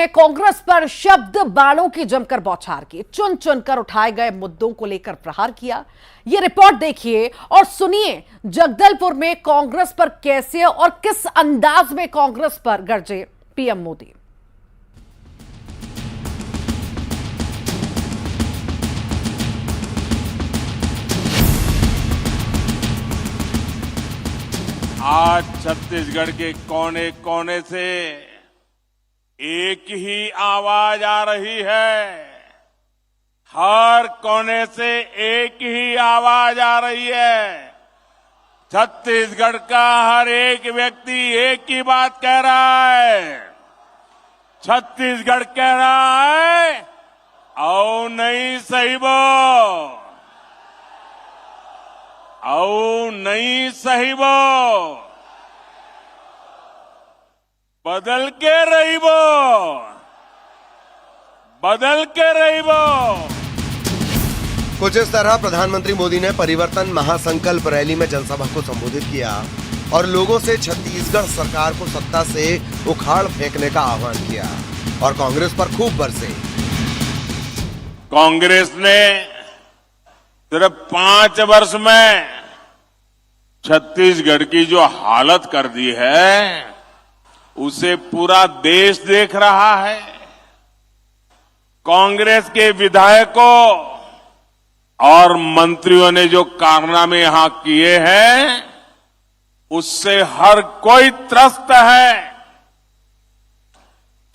कांग्रेस पर शब्द बाणों की जमकर बौछार की, चुन चुनकर उठाए गए मुद्दों को लेकर प्रहार किया। ये रिपोर्ट देखिए और सुनिए जगदलपुर में कांग्रेस पर कैसे और किस अंदाज में कांग्रेस पर गरजे पीएम मोदी। आज छत्तीसगढ़ के कोने कोने से एक ही आवाज आ रही है। हर कोने से एक ही आवाज आ रही है। छत्तीसगढ़ का हर एक व्यक्ति एक ही बात कह रहा है। छत्तीसगढ़ कह रहा है, आओ नहीं सहिबो, आओ नहीं सहिबो, बदल के रहिबो, बदल के रहिबो। कुछ इस तरह प्रधानमंत्री मोदी ने परिवर्तन महासंकल्प रैली में जनसभा को संबोधित किया और लोगों से छत्तीसगढ़ सरकार को सत्ता से उखाड़ फेंकने का आह्वान किया और कांग्रेस पर खूब बरसे। कांग्रेस ने सिर्फ 5 वर्ष में छत्तीसगढ़ की जो हालत कर दी है उसे पूरा देश देख रहा है। कांग्रेस के विधायकों और मंत्रियों ने जो कारनामे यहां किए हैं उससे हर कोई त्रस्त है।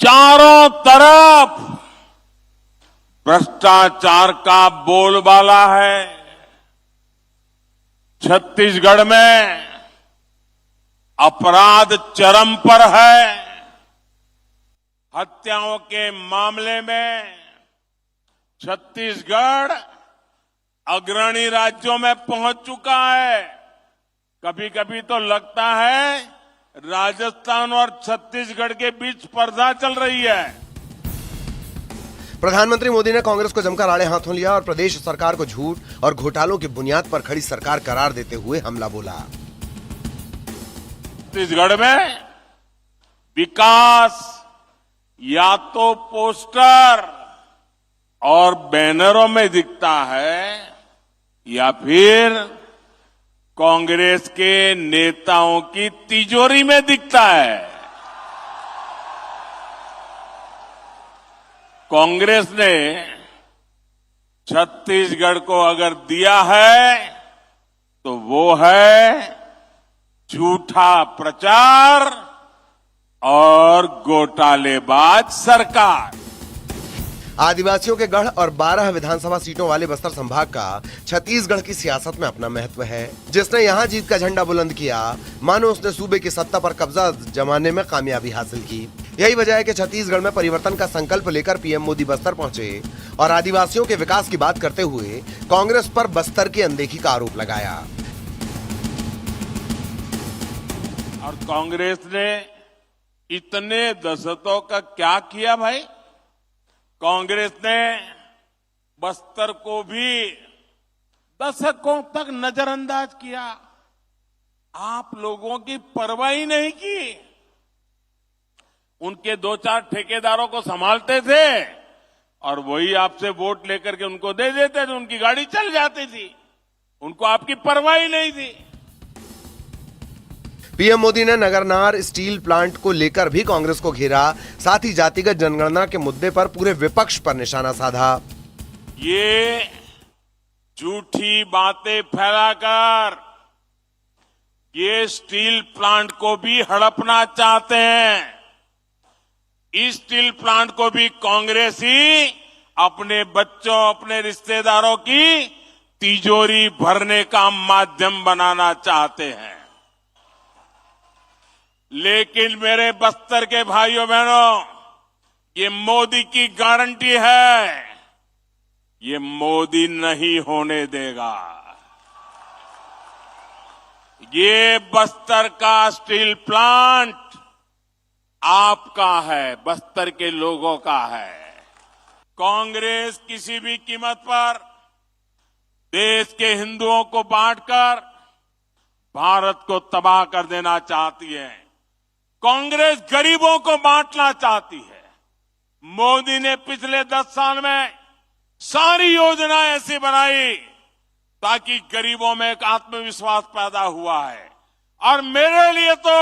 चारों तरफ भ्रष्टाचार का बोलबाला है। छत्तीसगढ़ में अपराध चरम पर है। हत्याओं के मामले में छत्तीसगढ़ अग्रणी राज्यों में पहुंच चुका है। कभी कभी तो लगता है राजस्थान और छत्तीसगढ़ के बीच स्पर्धा चल रही है। प्रधानमंत्री मोदी ने कांग्रेस को जमकर आड़े हाथों लिया और प्रदेश सरकार को झूठ और घोटालों की बुनियाद पर खड़ी सरकार करार देते हुए हमला बोला। छत्तीसगढ़ में विकास या तो पोस्टर और बैनरों में दिखता है या फिर कांग्रेस के नेताओं की तिजोरी में दिखता है। कांग्रेस ने छत्तीसगढ़ को अगर दिया है तो वो है झूठा प्रचार और घोटालेबाज सरकार। आदिवासियों के गढ़ और 12 विधानसभा सीटों वाले बस्तर संभाग का छत्तीसगढ़ की सियासत में अपना महत्व है। जिसने यहाँ जीत का झंडा बुलंद किया मानो उसने सूबे की सत्ता पर कब्जा जमाने में कामयाबी हासिल की। यही वजह है कि छत्तीसगढ़ में परिवर्तन का संकल्प लेकर पीएम मोदी बस्तर पहुंचे और आदिवासियों के विकास की बात करते हुए कांग्रेस पर बस्तर की अनदेखी का आरोप लगाया। और कांग्रेस ने इतने दशकों का क्या किया भाई? कांग्रेस ने बस्तर को भी दशकों तक नजरअंदाज किया। आप लोगों की परवाह ही नहीं की। उनके 2-4 ठेकेदारों को संभालते थे और वही आपसे वोट लेकर के उनको दे देते थे, उनकी गाड़ी चल जाती थी। उनको आपकी परवाह ही नहीं थी। पीएम मोदी ने नगरनार स्टील प्लांट को लेकर भी कांग्रेस को घेरा, साथ ही जातिगत जनगणना के मुद्दे पर पूरे विपक्ष पर निशाना साधा। ये झूठी बातें फैलाकर ये स्टील प्लांट को भी हड़पना चाहते हैं। इस स्टील प्लांट को भी कांग्रेस ही अपने बच्चों, अपने रिश्तेदारों की तिजोरी भरने का माध्यम बनाना चाहते हैं। लेकिन मेरे बस्तर के भाइयों बहनों, ये मोदी की गारंटी है, ये मोदी नहीं होने देगा। ये बस्तर का स्टील प्लांट आपका है, बस्तर के लोगों का है। कांग्रेस किसी भी कीमत पर देश के हिंदुओं को बांटकर भारत को तबाह कर देना चाहती है। कांग्रेस गरीबों को बांटना चाहती है। मोदी ने पिछले 10 साल में सारी योजनाएं ऐसी बनाई ताकि गरीबों में एक आत्मविश्वास पैदा हुआ है। और मेरे लिए तो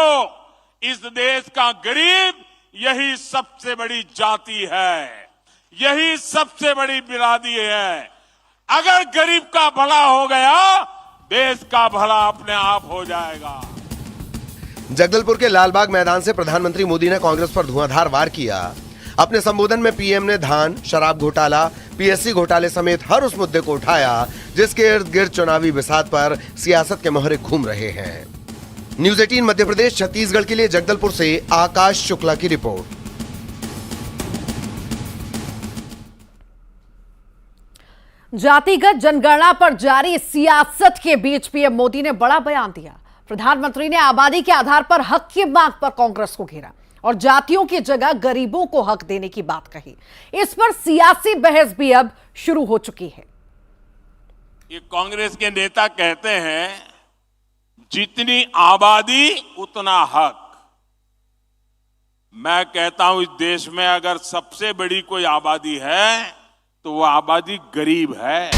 इस देश का गरीब यही सबसे बड़ी जाति है, यही सबसे बड़ी बिरादरी है। अगर गरीब का भला हो गया, देश का भला अपने आप हो जाएगा। जगदलपुर के लालबाग मैदान से प्रधानमंत्री मोदी ने कांग्रेस पर धुआंधार वार किया। अपने संबोधन में पीएम ने धान, शराब घोटाला, पीएससी घोटाले समेत हर उस मुद्दे को उठाया जिसके इर्द गिर्द चुनावी बिसात पर सियासत के मोहरे घूम रहे हैं। न्यूज़ 18 मध्य प्रदेश छत्तीसगढ़ के लिए जगदलपुर से आकाश शुक्ला की रिपोर्ट। जातिगत जनगणना पर जारी सियासत के बीच पीएम मोदी ने बड़ा बयान दिया। प्रधानमंत्री ने आबादी के आधार पर हक की मांग पर कांग्रेस को घेरा और जातियों की जगह गरीबों को हक देने की बात कही। इस पर सियासी बहस भी अब शुरू हो चुकी है। ये कांग्रेस के नेता कहते हैं जितनी आबादी उतना हक। मैं कहता हूं इस देश में अगर सबसे बड़ी कोई आबादी है तो वो आबादी गरीब है।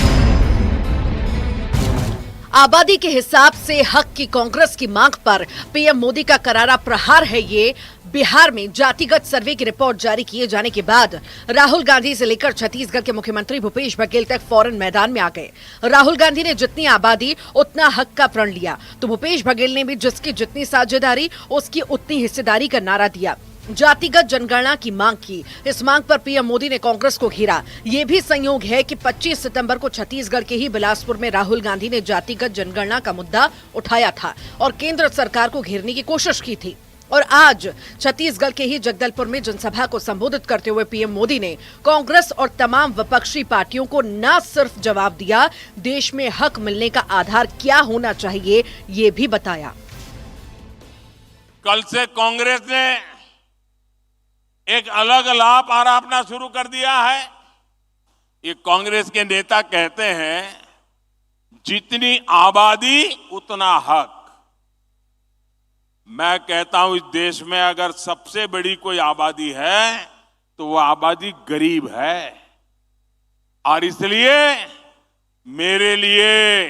आबादी के हिसाब से हक की कांग्रेस की मांग पर पीएम मोदी का करारा प्रहार है ये। बिहार में जातिगत सर्वे की रिपोर्ट जारी किए जाने के बाद राहुल गांधी से लेकर छत्तीसगढ़ के मुख्यमंत्री भूपेश बघेल तक फौरन मैदान में आ गए। राहुल गांधी ने जितनी आबादी उतना हक का प्रण लिया तो भूपेश बघेल ने भी जिसकी जितनी साझेदारी उसकी उतनी हिस्सेदारी का नारा दिया। जातिगत जनगणना की मांग की। इस मांग पर पीएम मोदी ने कांग्रेस को घेरा। ये भी संयोग है कि 25 सितंबर को छत्तीसगढ़ के ही बिलासपुर में राहुल गांधी ने जातिगत जनगणना का मुद्दा उठाया था और केंद्र सरकार को घेरने की कोशिश की थी। और आज छत्तीसगढ़ के ही जगदलपुर में जनसभा को संबोधित करते हुए पीएम मोदी ने कांग्रेस और तमाम विपक्षी पार्टियों को न सिर्फ जवाब दिया, देश में हक मिलने का आधार क्या होना चाहिए ये भी बताया। कल से कांग्रेस ने एक अलग लाभ आरोपना शुरू कर दिया है। ये कांग्रेस के नेता कहते हैं जितनी आबादी उतना हक। मैं कहता हूं इस देश में अगर सबसे बड़ी कोई आबादी है तो वो आबादी गरीब है। और इसलिए मेरे लिए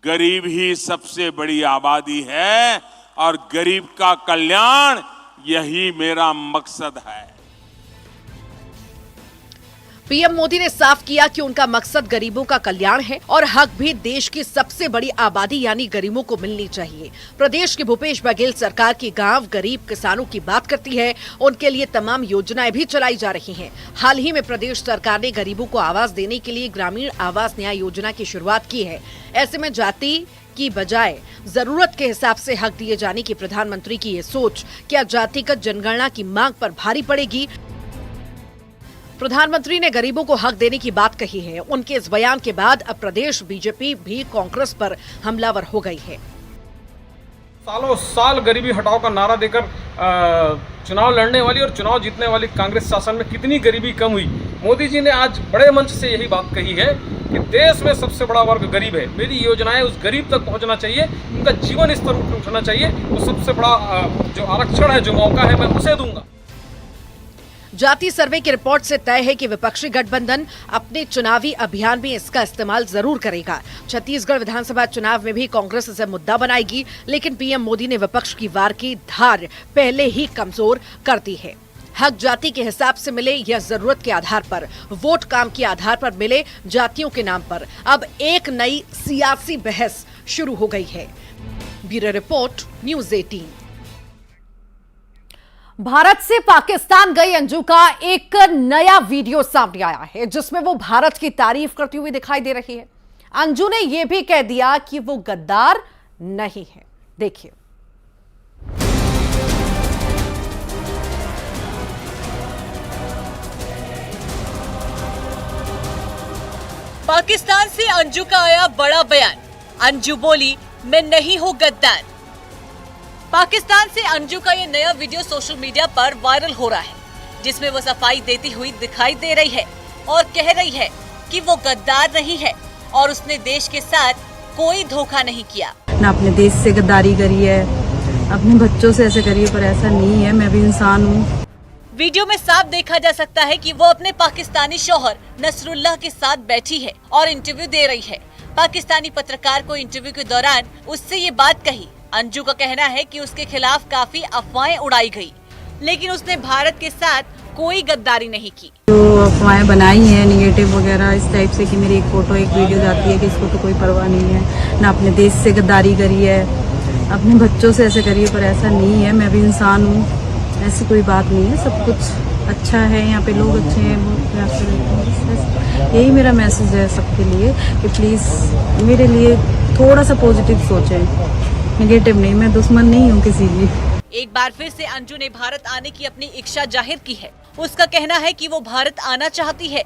गरीब ही सबसे बड़ी आबादी है और गरीब का कल्याण यही मेरा मकसद है। पीएम मोदी ने साफ किया कि उनका मकसद गरीबों का कल्याण है और हक भी देश की सबसे बड़ी आबादी यानी गरीबों को मिलनी चाहिए। प्रदेश की भूपेश बघेल सरकार की गांव गरीब किसानों की बात करती है। उनके लिए तमाम योजनाएं भी चलाई जा रही हैं। हाल ही में प्रदेश सरकार ने गरीबों को आवास देने के लिए ग्रामीण आवास न्याय योजना की शुरुआत की है। ऐसे में जाति की बजाय जरूरत के हिसाब से हक दिए जाने की प्रधानमंत्री की ये सोच क्या जातिगत जनगणना की मांग पर भारी पड़ेगी? प्रधानमंत्री ने गरीबों को हक देने की बात कही है। उनके इस बयान के बाद अब प्रदेश बीजेपी भी कांग्रेस पर हमलावर हो गई है। सालों साल गरीबी हटाओ का नारा देकर चुनाव लड़ने वाली और चुनाव जीतने वाली कांग्रेस शासन में कितनी गरीबी कम हुई। मोदी जी ने आज बड़े मंच से यही बात कही है कि देश में सबसे बड़ा वर्ग गरीब है। मेरी योजनाएं उस गरीब तक पहुंचना चाहिए, उनका जीवन स्तर उठना चाहिए। तो सबसे बड़ा जो आरक्षण है, जो मौका है, मैं उसे दूंगा। जाति सर्वे की रिपोर्ट से तय है कि विपक्षी गठबंधन अपने चुनावी अभियान में इसका इस्तेमाल जरूर करेगा। छत्तीसगढ़ विधानसभा चुनाव में भी कांग्रेस इसे मुद्दा बनाएगी, लेकिन पीएम मोदी ने विपक्ष की वार की धार पहले ही कमजोर कर दी है। हक जाति के हिसाब से मिले या जरूरत के आधार पर, वोट काम के आधार पर मिले, जातियों के नाम पर अब एक नई सियासी बहस शुरू हो गई है। Bureau report, news 18। भारत से पाकिस्तान गई अंजू का एक नया वीडियो सामने आया है जिसमें वो भारत की तारीफ करती हुई दिखाई दे रही है। अंजू ने यह भी कह दिया कि वो गद्दार नहीं है। देखिए। पाकिस्तान से अंजू का आया बड़ा बयान। अंजू बोली, मैं नहीं हूं गद्दार। पाकिस्तान से अंजू का ये नया वीडियो सोशल मीडिया पर वायरल हो रहा है, जिसमें वो सफाई देती हुई दिखाई दे रही है और कह रही है कि वो गद्दार नहीं है और उसने देश के साथ कोई धोखा नहीं किया। ना अपने देश से गद्दारी करी है, अपने बच्चों से ऐसे करी है, पर ऐसा नहीं है, मैं भी इंसान हूँ। वीडियो में साफ देखा जा सकता है कि वो अपने पाकिस्तानी शौहर नसरुल्लाह के साथ बैठी है और इंटरव्यू दे रही है। पाकिस्तानी पत्रकार को इंटरव्यू के दौरान उससे ये बात कही। अंजू का कहना है कि उसके खिलाफ काफी अफवाहें उड़ाई गई, लेकिन उसने भारत के साथ कोई गद्दारी नहीं की। जो अफवाहें बनाई हैं निगेटिव वगैरह इस टाइप से कि मेरी एक फोटो एक वीडियो जाती है कि इसको तो कोई परवाह नहीं है, ना अपने देश से गद्दारी करी है, अपने बच्चों से ऐसे करी है, पर ऐसा नहीं है। मैं भी इंसान हूँ, ऐसी कोई बात नहीं है, सब कुछ अच्छा है, यहाँ पे लोग अच्छे हैं, बहुत प्यार से रहते हैं। यही मेरा मैसेज है सबके लिए कि प्लीज़ मेरे लिए थोड़ा सा पॉजिटिव सोचें, नेगेटिव नहीं। मैं दुश्मन नहीं हूँ किसी की। एक बार फिर से अंजू ने भारत आने की अपनी इच्छा जाहिर की है। उसका कहना है कि वो भारत आना चाहती है,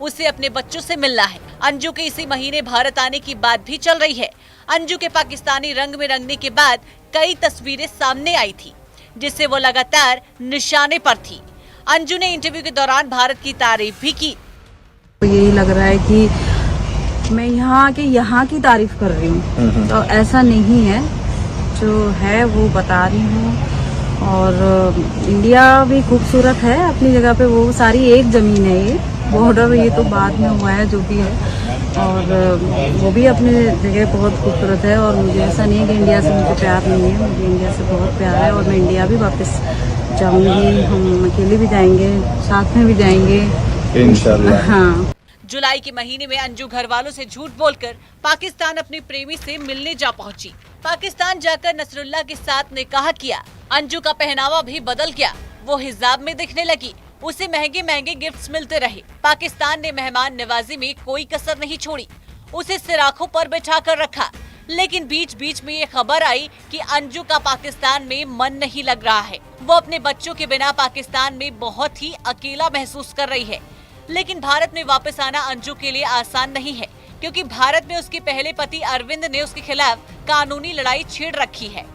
उसे अपने बच्चों से मिलना है। अंजू के इसी महीने भारत आने की बात भी चल रही है। अंजू के पाकिस्तानी रंग में रंगने के बाद कई तस्वीरें सामने आई थी, जिससे वो लगातार निशाने पर थी। अंजू ने इंटरव्यू के दौरान भारत की तारीफ भी की। तो यही लग रहा है कि मैं यहाँ की तारीफ कर रही हूँ, तो ऐसा नहीं है, जो है वो बता रही हूँ। और इंडिया भी खूबसूरत है अपनी जगह पे, वो सारी एक जमीन है, ये बॉर्डर ये तो बाद में हुआ है जो भी है, और वो भी अपनी जगह बहुत खूबसूरत है। और मुझे ऐसा नहीं है कि इंडिया से मुझे प्यार नहीं है, मुझे इंडिया से बहुत प्यार है और मैं इंडिया भी वापस जाऊंगी। हम अकेले भी जाएंगे, साथ में भी जाएंगे इंशाल्लाह। हाँ। जुलाई के महीने में अंजू घर वालों से झूठ बोलकर पाकिस्तान अपने प्रेमी से मिलने जा पहुंची। पाकिस्तान जाकर नसरुल्लाह के साथ निकाह किया। अंजू का पहनावा भी बदल गया, वो हिजाब में दिखने लगी। उसे महंगे महंगे गिफ्ट्स मिलते रहे। पाकिस्तान ने मेहमान नवाजी में कोई कसर नहीं छोड़ी, उसे सिराखों पर बिठा कर रखा। लेकिन बीच बीच में ये खबर आई कि अंजू का पाकिस्तान में मन नहीं लग रहा है। वो अपने बच्चों के बिना पाकिस्तान में बहुत ही अकेला महसूस कर रही है। लेकिन भारत में वापस आना अंजू के लिए आसान नहीं है, क्योंकि भारत में उसके पहले पति अरविंद ने उसके खिलाफ कानूनी लड़ाई छेड़ रखी है।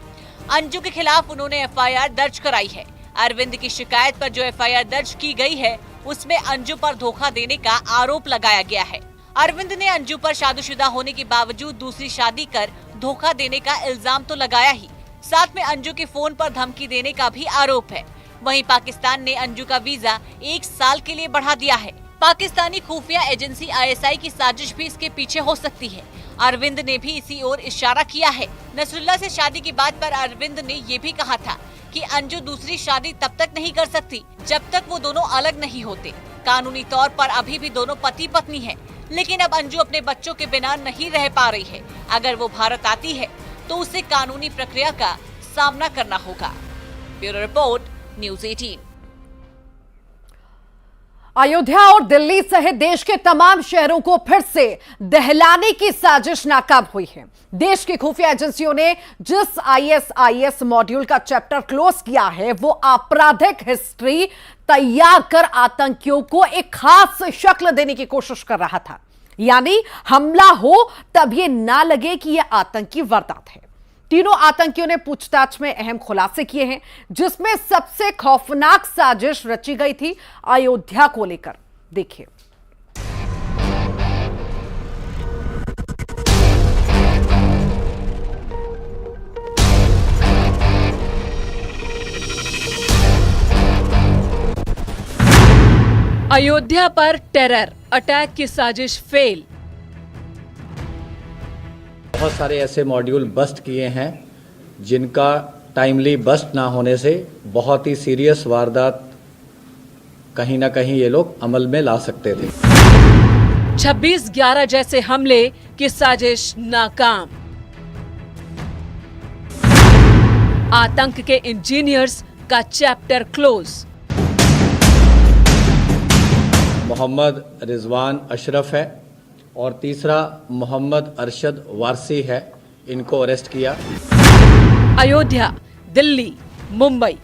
अंजू के खिलाफ उन्होंने एफआईआर दर्ज कराई है। अरविंद की शिकायत पर जो एफआईआर दर्ज की गई है, उसमें अंजू पर धोखा देने का आरोप लगाया गया है। अरविंद ने अंजू पर शादीशुदा होने के बावजूद दूसरी शादी कर धोखा देने का इल्जाम तो लगाया ही, साथ में अंजू के फोन पर धमकी देने का भी आरोप है। वहीं पाकिस्तान ने अंजू का वीजा 1 साल के लिए बढ़ा दिया है। पाकिस्तानी खुफिया एजेंसी आईएसआई की साजिश भी इसके पीछे हो सकती है। अरविंद ने भी इसी ओर इशारा किया है। नसरुल्लाह से शादी की बात पर अरविंद ने ये भी कहा था कि अंजू दूसरी शादी तब तक नहीं कर सकती जब तक वो दोनों अलग नहीं होते। कानूनी तौर पर अभी भी दोनों पति पत्नी हैं, लेकिन अब अंजू अपने बच्चों के बिना नहीं रह पा रही है। अगर वो भारत आती है तो उसे कानूनी प्रक्रिया का सामना करना होगा। Bureau report, news 18। अयोध्या और दिल्ली सहित देश के तमाम शहरों को फिर से दहलाने की साजिश नाकाम हुई है। देश की खुफिया एजेंसियों ने जिस ISIS मॉड्यूल का चैप्टर क्लोज किया है, वो आपराधिक हिस्ट्री तैयार कर आतंकियों को एक खास शक्ल देने की कोशिश कर रहा था। यानी हमला हो तब ये ना लगे कि यह आतंकी वारदात है। तीनों आतंकियों ने पूछताछ में अहम खुलासे किए हैं, जिसमें सबसे खौफनाक साजिश रची गई थी अयोध्या को लेकर। देखिए। अयोध्या पर टेरर अटैक की साजिश फेल। बहुत सारे ऐसे मॉड्यूल बस्ट किए हैं जिनका टाइमली बस्ट ना होने से बहुत ही सीरियस वारदात कहीं ना कहीं ये लोग अमल में ला सकते थे। 26/11 जैसे हमले की साजिश नाकाम। आतंक के इंजीनियर्स का चैप्टर क्लोज। मोहम्मद रिजवान अशरफ है और तीसरा मोहम्मद अरशद वारसी है, इनको अरेस्ट किया। अयोध्या, दिल्ली, मुंबई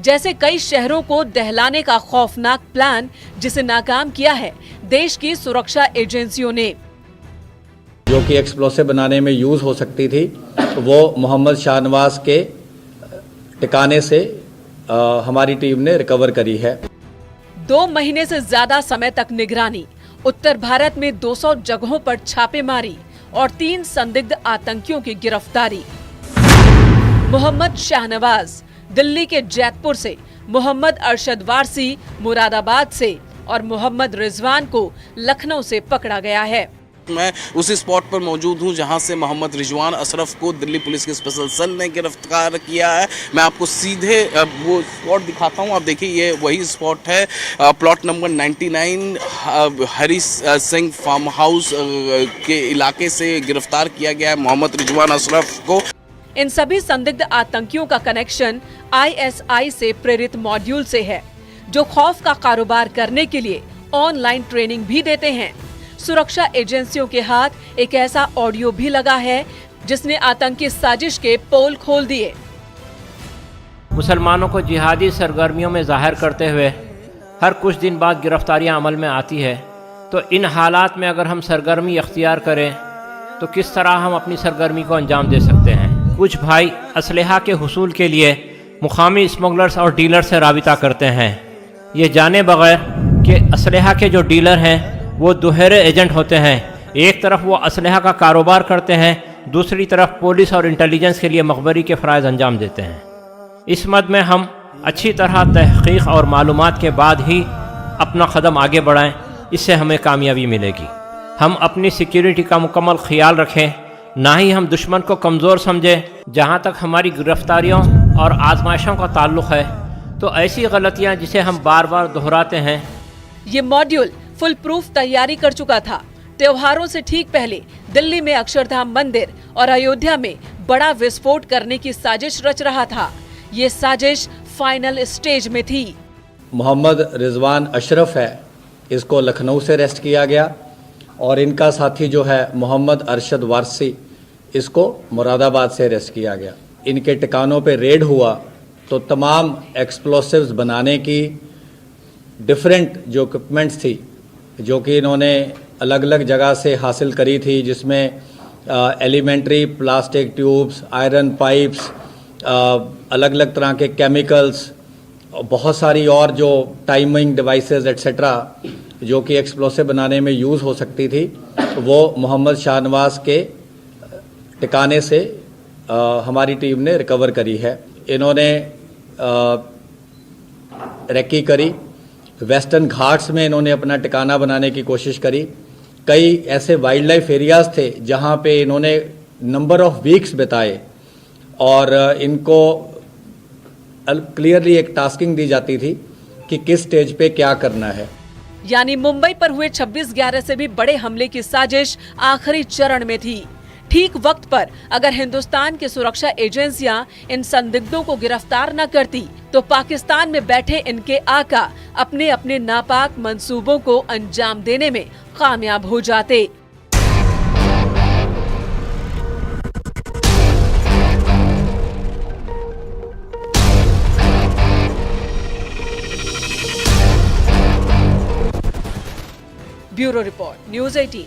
जैसे कई शहरों को दहलाने का खौफनाक प्लान जिसे नाकाम किया है देश की सुरक्षा एजेंसियों ने, जो कि एक्सप्लोसिव बनाने में यूज हो सकती थी, वो मोहम्मद शाहनवाज के ठिकाने से हमारी टीम ने रिकवर करी है। 2 महीने से ज्यादा समय तक निगरानी, उत्तर भारत में 200 जगहों पर छापेमारी और 3 संदिग्ध आतंकियों की गिरफ्तारी। मोहम्मद शाहनवाज दिल्ली के जैतपुर से मोहम्मद अरशद वारसी मुरादाबाद से और मोहम्मद रिजवान को लखनऊ से पकड़ा गया है। मैं उसी स्पॉट पर मौजूद हूं जहां से मोहम्मद रिजवान अशरफ को दिल्ली पुलिस के स्पेशल सेल ने गिरफ्तार किया है। मैं आपको सीधे वो स्पॉट दिखाता हूं। आप देखिए ये वही स्पॉट है, plot number 99 Hari Singh farm house के इलाके से गिरफ्तार किया गया है मोहम्मद रिजवान अशरफ को। इन सभी संदिग्ध आतंकियों का कनेक्शन ISI से प्रेरित मॉड्यूल से है, जो खौफ का कारोबार करने के लिए ऑनलाइन ट्रेनिंग भी देते हैं। सुरक्षा एजेंसियों के हाथ एक ऐसा ऑडियो भी लगा है जिसने आतंकी साजिश के पोल खोल दिए। मुसलमानों को जिहादी सरगर्मियों में जाहिर करते हुए हर कुछ दिन बाद गिरफ्तारियां अमल में आती है, तो इन हालात में अगर हम सरगर्मी अख्तियार करें तो किस तरह हम अपनी सरगर्मी को अंजाम दे सकते हैं। कुछ भाई असलहा के हुसूल के लिए मुकामी स्मगलर्स और डीलर से राबिता करते हैं, ये जाने बगैर कि असलहा के जो डीलर हैं वो दोहरे एजेंट होते हैं। एक तरफ वो असलहा का कारोबार करते हैं, दूसरी तरफ पुलिस और इंटेलिजेंस के लिए मखबरी के फ़राइज़ अंजाम देते हैं। इस मद में हम अच्छी तरह तहक़ीक़ और मालूमात के बाद ही अपना कदम आगे बढ़ाएं, इससे हमें कामयाबी मिलेगी। हम अपनी सिक्योरिटी का मुकम्मल ख्याल रखें, ना ही हम दुश्मन को कमज़ोर समझें। जहाँ तक हमारी गिरफ्तारियों और आजमाइशों का ताल्लुक़ है, तो ऐसी गलतियाँ जिसे हम बार बार दोहराते हैं। ये मॉड्यूल फुल प्रूफ तैयारी कर चुका था। त्योहारों से ठीक पहले दिल्ली में अक्षरधाम मंदिर और अयोध्या में बड़ा विस्फोट करने की साजिश रच रहा था। ये साजिश फाइनल स्टेज में थी। मोहम्मद रिजवान अशरफ है, इसको लखनऊ से अरेस्ट किया गया, और इनका साथी जो है मोहम्मद अरशद वारसी, इसको मुरादाबाद से अरेस्ट किया गया। इनके ठिकानों पे रेड हुआ तो तमाम एक्सप्लोसिव्स बनाने की डिफरेंट जो इक्विपमेंट्स थी, जो कि इन्होंने अलग अलग जगह से हासिल करी थी, जिसमें elementary plastic tubes, iron pipes, अलग अलग तरह के केमिकल्स, बहुत सारी और जो टाइमिंग डिवाइसेस एट्सेट्रा जो कि एक्सप्लोसिव बनाने में यूज़ हो सकती थी, वो मोहम्मद शाहनवाज के ठिकाने से हमारी टीम ने रिकवर करी है। इन्होंने रेकी करी, वेस्टर्न घाट्स में इन्होंने अपना ठिकाना बनाने की कोशिश करी। कई ऐसे वाइल्ड लाइफ एरियाज़ थे जहाँ पे इन्होंने नंबर ऑफ वीक्स बिताए, और इनको क्लियरली एक टास्किंग दी जाती थी कि किस स्टेज पे क्या करना है। यानी मुंबई पर हुए 26/11 से भी बड़े हमले की साजिश आखिरी चरण में थी। ठीक वक्त पर अगर हिंदुस्तान की सुरक्षा एजेंसियां इन संदिग्धों को गिरफ्तार न करती, तो पाकिस्तान में बैठे इनके आका अपने अपने नापाक मंसूबों को अंजाम देने में कामयाब हो जाते। Bureau report, news 18।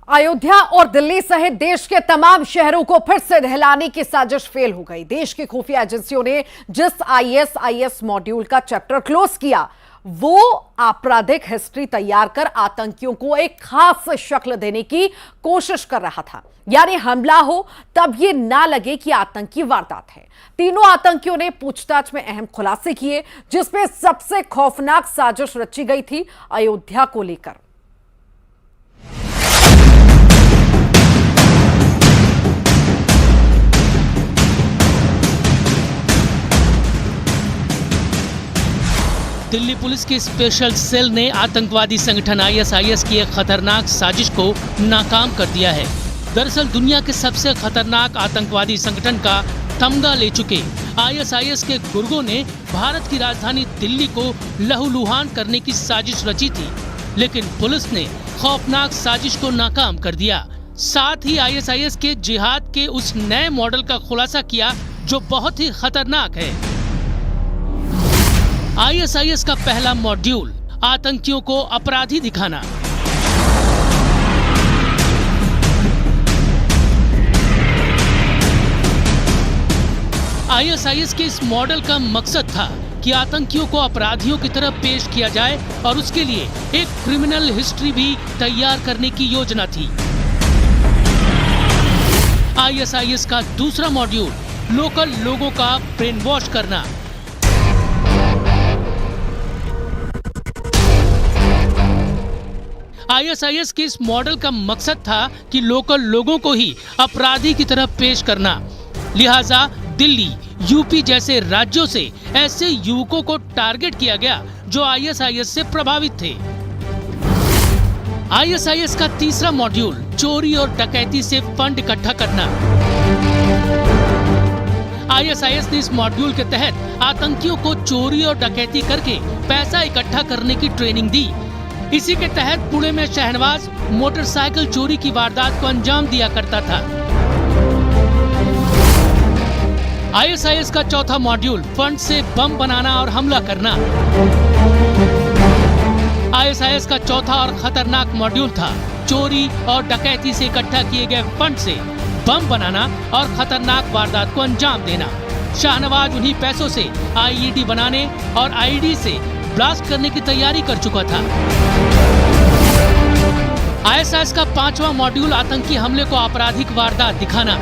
अयोध्या और दिल्ली सहित देश के तमाम शहरों को फिर से दहलाने की साजिश फेल हो गई। देश की खुफिया एजेंसियों ने जिस ISIS मॉड्यूल का चैप्टर क्लोज किया, वो आपराधिक हिस्ट्री तैयार कर आतंकियों को एक खास शक्ल देने की कोशिश कर रहा था। यानी हमला हो तब ये ना लगे कि आतंकी वारदात है। तीनों आतंकियों ने पूछताछ में अहम खुलासे किए, जिसमें सबसे खौफनाक साजिश रची गई थी अयोध्या को लेकर। दिल्ली पुलिस की स्पेशल सेल ने आतंकवादी संगठन ISIS की एक खतरनाक साजिश को नाकाम कर दिया है। दरअसल दुनिया के सबसे खतरनाक आतंकवादी संगठन का तमगा ले चुके ISIS के गुर्गों ने भारत की राजधानी दिल्ली को लहूलुहान करने की साजिश रची थी, लेकिन पुलिस ने खौफनाक साजिश को नाकाम कर दिया। साथ ही ISIS के जिहाद के उस नए मॉडल का खुलासा किया जो बहुत ही खतरनाक है। ISIS का पहला मॉड्यूल, आतंकियों को अपराधी दिखाना। ISIS के इस मॉडल का मकसद था कि आतंकियों को अपराधियों की तरह पेश किया जाए और उसके लिए एक क्रिमिनल हिस्ट्री भी तैयार करने की योजना थी। ISIS का दूसरा मॉड्यूल लोकल लोगों का ब्रेन वॉश करना। ISIS के इस मॉडल का मकसद था कि लोकल लोगों को ही अपराधी की तरह पेश करना। लिहाजा दिल्ली, यूपी जैसे राज्यों से ऐसे युवकों को टारगेट किया गया जो ISIS से प्रभावित थे। ISIS का तीसरा मॉड्यूल चोरी और डकैती से फंड इकट्ठा करना। ISIS ने इस मॉड्यूल के तहत आतंकियों को चोरी और डकैती करके पैसा इकट्ठा करने की ट्रेनिंग दी। इसी के तहत पुणे में शहनवाज मोटरसाइकिल चोरी की वारदात को अंजाम दिया करता था। ISIS का चौथा मॉड्यूल फंड से बम बनाना और हमला करना। ISIS का चौथा और खतरनाक मॉड्यूल था चोरी और डकैती से इकट्ठा किए गए फंड से बम बनाना और खतरनाक वारदात को अंजाम देना। शाहनवाज उन्हीं पैसों से IED बनाने और IED से ब्लास्ट करने की तैयारी कर चुका था। ISIS का पांचवा मॉड्यूल आतंकी हमले को आपराधिक वारदात दिखाना।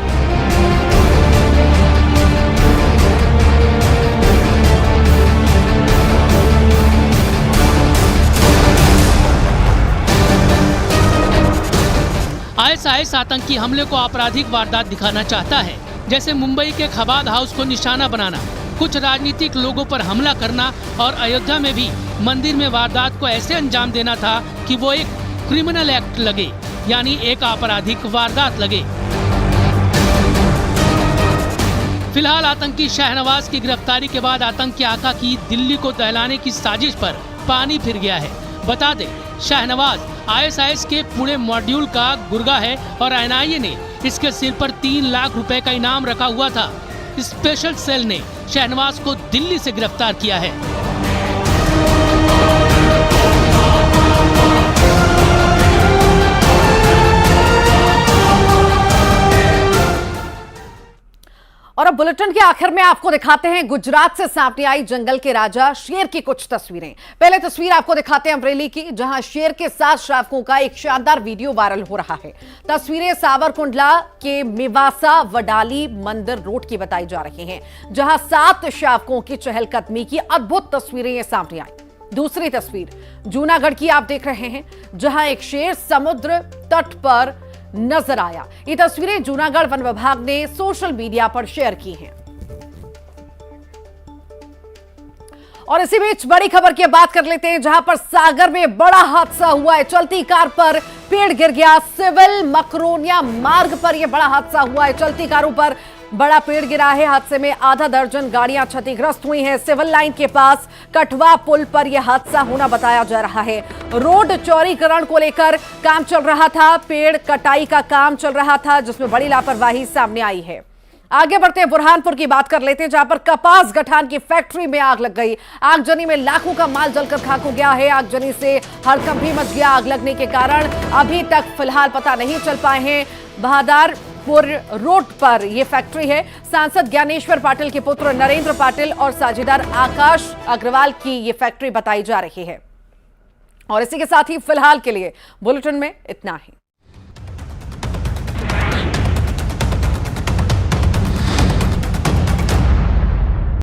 ISIS आतंकी हमले को आपराधिक वारदात दिखाना चाहता है, जैसे मुंबई के खबाद हाउस को निशाना बनाना, कुछ राजनीतिक लोगों पर हमला करना और अयोध्या में भी मंदिर में वारदात को ऐसे अंजाम देना था कि वो एक क्रिमिनल एक्ट लगे, यानी एक आपराधिक वारदात लगे। फिलहाल आतंकी शाहनवाज की गिरफ्तारी के बाद आतंकी आका की दिल्ली को दहलाने की साजिश पर पानी फिर गया है। बता दें, शाहनवाज ISIS के पुणे मॉड्यूल का गुर्गा है और NIA ने इसके सिर पर 3 लाख रुपए का इनाम रखा हुआ था। स्पेशल सेल ने शाहनवाज को दिल्ली से गिरफ्तार किया है। और अब बुलेटिन के आखिर में आपको दिखाते हैं गुजरात से सामने आई जंगल के राजा शेर की कुछ तस्वीरें। पहले तस्वीर आपको दिखाते हैं अमरेली की, जहां शेर के 7 शावकों का एक शानदार वीडियो वायरल हो रहा है। तस्वीरें सावरकुंडला के मेवासा वडाली मंदिर रोड की बताई जा रही हैं, जहां 7 शावकों की चहलकदमी की अद्भुत तस्वीरें ये सामने आई। दूसरी तस्वीर जूनागढ़ की आप देख रहे हैं, जहां एक शेर समुद्र तट पर नजर आया। ये तस्वीरें जूनागढ़ वन विभाग ने सोशल मीडिया पर शेयर की हैं। और इसी बीच बड़ी खबर की बात कर लेते हैं, जहां पर सागर में बड़ा हादसा हुआ है। चलती कार पर पेड़ गिर गया। सिविल मकरोनिया मार्ग पर यह बड़ा हादसा हुआ है। चलती कारों पर बड़ा पेड़ गिरा है। हादसे में आधा दर्जन गाड़ियां क्षतिग्रस्त हुई हैं। सिविल लाइन के पास कटवा पुल पर यह हादसा होना बताया जा रहा है। रोड चौड़ीकरण को लेकर काम चल रहा था। पेड़ कटाई का काम चल रहा था, जिसमें बड़ी लापरवाही सामने आई है। आगे बढ़ते हैं, बुरहानपुर की बात कर लेते हैं, जहां पर कपास गठान की फैक्ट्री में आग लग गई। आगजनी में लाखों का माल जलकर खाक हो गया है। आगजनी से हड़कंप भी मच गया। आग लगने के कारण अभी तक फिलहाल पता नहीं चल पाए हैं। बहादुरपुर रोड पर यह फैक्ट्री है। सांसद ज्ञानेश्वर पाटिल के पुत्र नरेंद्र पाटिल और साझेदार आकाश अग्रवाल की यह फैक्ट्री बताई जा रही है। और इसी के साथ ही फिलहाल के लिए बुलेटिन में इतना ही।